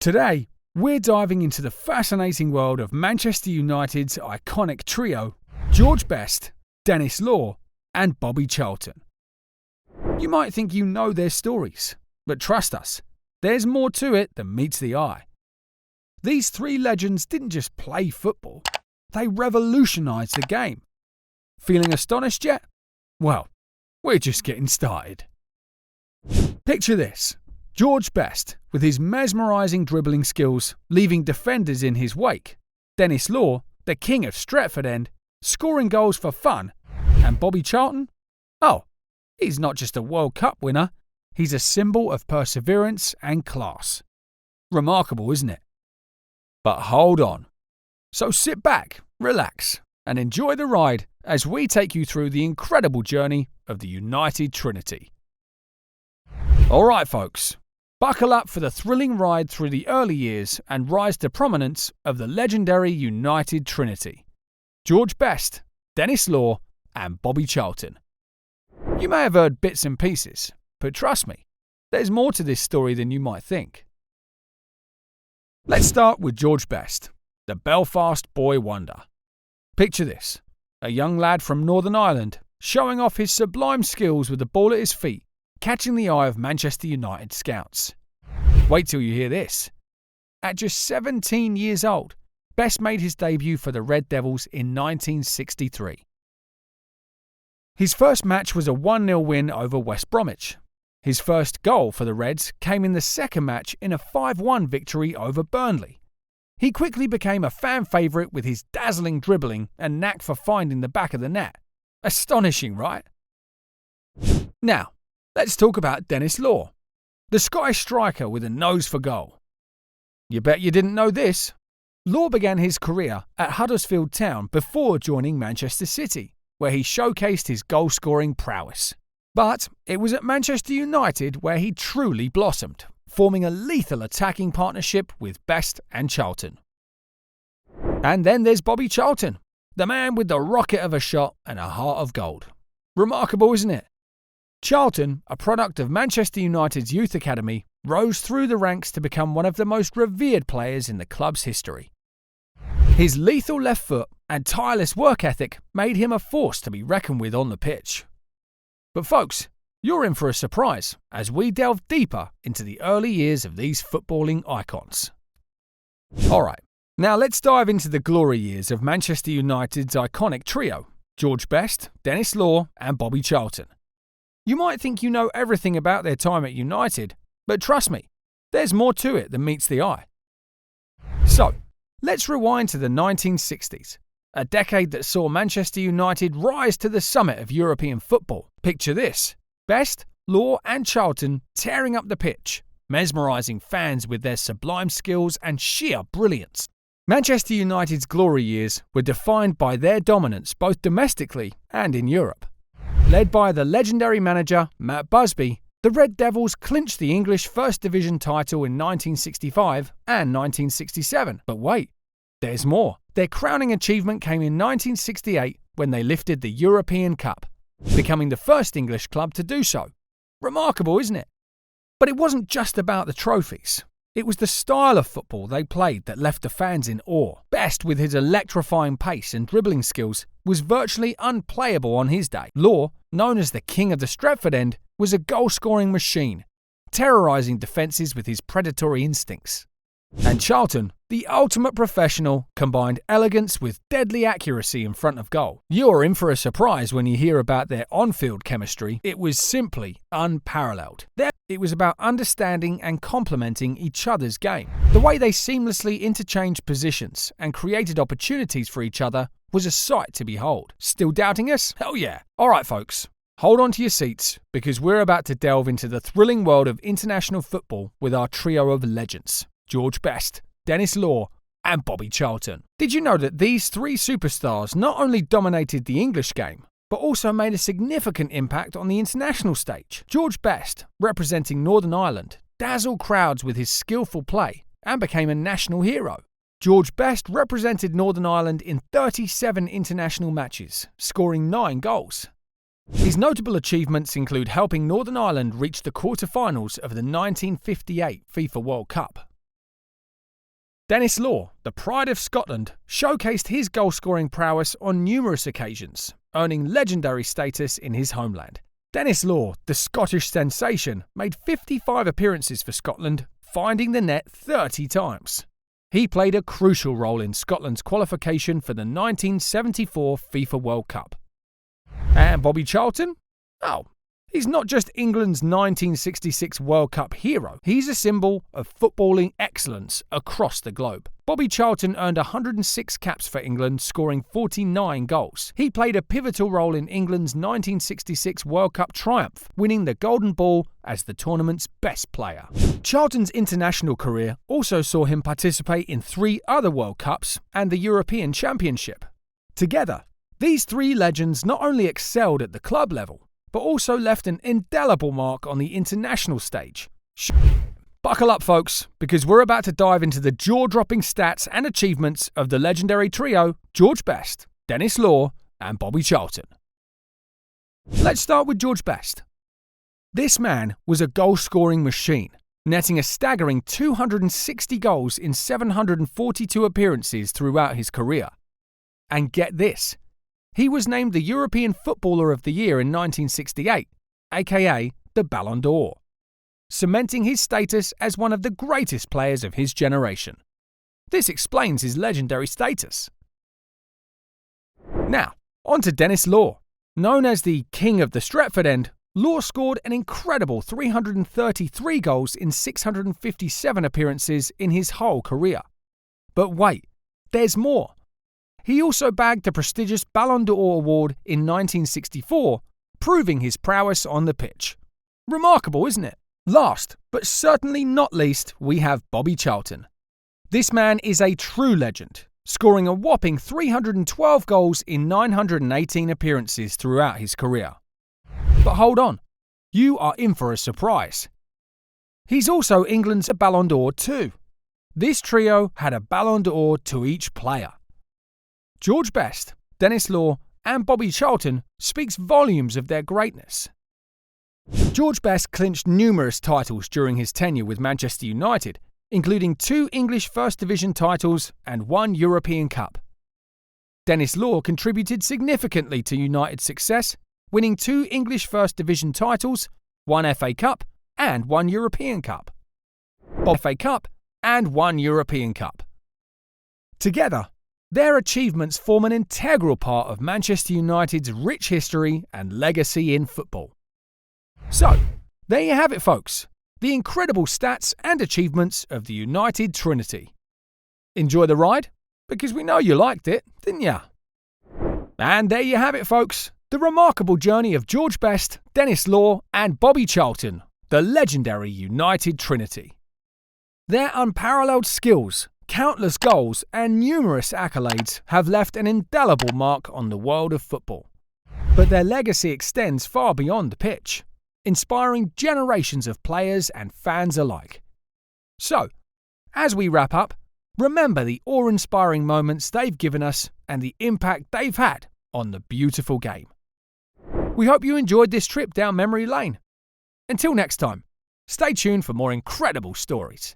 Today, we're diving into the fascinating world of Manchester United's iconic trio, George Best, Denis Law, and Booby Charlton. You might think you know their stories, but trust us, there's more to it than meets the eye. These three legends didn't just play football, they revolutionised the game. Feeling astonished yet? Well, we're just getting started. Picture this. George Best, with his mesmerising dribbling skills, leaving defenders in his wake. Denis Law, the king of Stretford End, scoring goals for fun. And Booby Charlton? Oh, he's not just a World Cup winner, he's a symbol of perseverance and class. Remarkable, isn't it? But hold on. So sit back, relax, and enjoy the ride as we take you through the incredible journey of the United Trinity. Alright folks, buckle up for the thrilling ride through the early years and rise to prominence of the legendary United Trinity. George Best, Denis Law, and Booby Charlton. You may have heard bits and pieces, but trust me, there's more to this story than you might think. Let's start with George Best, the Belfast boy wonder. Picture this, a young lad from Northern Ireland showing off his sublime skills with the ball at his feet, catching the eye of Manchester United scouts. Wait till you hear this. At just 17 years old, Best made his debut for the Red Devils in 1963. His first match was a 1-0 win over West Bromwich. His first goal for the Reds came in the second match in a 5-1 victory over Burnley. He quickly became a fan favourite with his dazzling dribbling and knack for finding the back of the net. Astonishing, right? Now, let's talk about Denis Law, the Scottish striker with a nose for goal. You bet you didn't know this. Law began his career at Huddersfield Town before joining Manchester City, where he showcased his goal-scoring prowess. But it was at Manchester United where he truly blossomed, forming a lethal attacking partnership with Best and Charlton. And then there's Booby Charlton, the man with the rocket of a shot and a heart of gold. Remarkable, isn't it? Charlton, a product of Manchester United's youth academy, rose through the ranks to become one of the most revered players in the club's history. His lethal left foot and tireless work ethic made him a force to be reckoned with on the pitch. But folks, you're in for a surprise as we delve deeper into the early years of these footballing icons. Alright, now let's dive into the glory years of Manchester United's iconic trio, George Best, Denis Law, and Booby Charlton. You might think you know everything about their time at United, but trust me, there's more to it than meets the eye. So, let's rewind to the 1960s, a decade that saw Manchester United rise to the summit of European football. Picture this, Best, Law and Charlton tearing up the pitch, mesmerising fans with their sublime skills and sheer brilliance. Manchester United's glory years were defined by their dominance both domestically and in Europe. Led by the legendary manager Matt Busby, the Red Devils clinched the English First Division title in 1965 and 1967. But wait, there's more. Their crowning achievement came in 1968 when they lifted the European Cup, becoming the first English club to do so. Remarkable, isn't it? But it wasn't just about the trophies. It was the style of football they played that left the fans in awe. Best, with his electrifying pace and dribbling skills, was virtually unplayable on his day. Law, known as the king of the Stretford End, was a goal-scoring machine, terrorising defences with his predatory instincts. And Charlton, the ultimate professional, combined elegance with deadly accuracy in front of goal. You're in for a surprise when you hear about their on-field chemistry. It was simply unparalleled. It was about understanding and complementing each other's game. The way they seamlessly interchanged positions and created opportunities for each other was a sight to behold. Still doubting us? Hell yeah. Alright folks, hold on to your seats because we're about to delve into the thrilling world of international football with our trio of legends, George Best, Denis Law, and Booby Charlton. Did you know that these three superstars not only dominated the English game, but also made a significant impact on the international stage? George Best, representing Northern Ireland, dazzled crowds with his skillful play and became a national hero. George Best represented Northern Ireland in 37 international matches, scoring 9 goals. His notable achievements include helping Northern Ireland reach the quarter-finals of the 1958 FIFA World Cup. Denis Law, the pride of Scotland, showcased his goal-scoring prowess on numerous occasions, earning legendary status in his homeland. Denis Law, the Scottish sensation, made 55 appearances for Scotland, finding the net 30 times. He played a crucial role in Scotland's qualification for the 1974 FIFA World Cup. And Booby Charlton? Oh, he's not just England's 1966 World Cup hero, he's a symbol of footballing excellence across the globe. Booby Charlton earned 106 caps for England, scoring 49 goals. He played a pivotal role in England's 1966 World Cup triumph, winning the Golden Ball as the tournament's best player. Charlton's international career also saw him participate in 3 other World Cups and the European Championship. Together, these 3 legends not only excelled at the club level, but also left an indelible mark on the international stage. Buckle up, folks, because we're about to dive into the jaw-dropping stats and achievements of the legendary trio George Best, Denis Law, and Booby Charlton. Let's start with George Best. This man was a goal-scoring machine, netting a staggering 260 goals in 742 appearances throughout his career. And get this, he was named the European Footballer of the Year in 1968, aka the Ballon d'Or, cementing his status as one of the greatest players of his generation. This explains his legendary status. Now, on to Denis Law. Known as the King of the Stretford End, Law scored an incredible 333 goals in 657 appearances in his whole career. But wait, there's more. He also bagged the prestigious Ballon d'Or award in 1964, proving his prowess on the pitch. Remarkable, isn't it? Last, but certainly not least, we have Booby Charlton. This man is a true legend, scoring a whopping 312 goals in 918 appearances throughout his career. But hold on, you are in for a surprise. He's also England's Ballon d'Or too. This trio had a Ballon d'Or to each player. George Best, Denis Law, and Booby Charlton speaks volumes of their greatness. George Best clinched numerous titles during his tenure with Manchester United, including 2 English First Division titles and 1 European Cup. Denis Law contributed significantly to United's success, winning 2 English First Division titles, 1 FA Cup, and 1 European Cup. FA Cup and 1 European Cup. Together, their achievements form an integral part of Manchester United's rich history and legacy in football. So, there you have it, folks. The incredible stats and achievements of the United Trinity. Enjoy the ride? Because we know you liked it, didn't ya? And there you have it, folks. The remarkable journey of George Best, Denis Law, and Booby Charlton, the legendary United Trinity. Their unparalleled skills, countless goals, and numerous accolades have left an indelible mark on the world of football. But their legacy extends far beyond the pitch, inspiring generations of players and fans alike. So, as we wrap up, remember the awe-inspiring moments they've given us and the impact they've had on the beautiful game. We hope you enjoyed this trip down memory lane. Until next time, stay tuned for more incredible stories.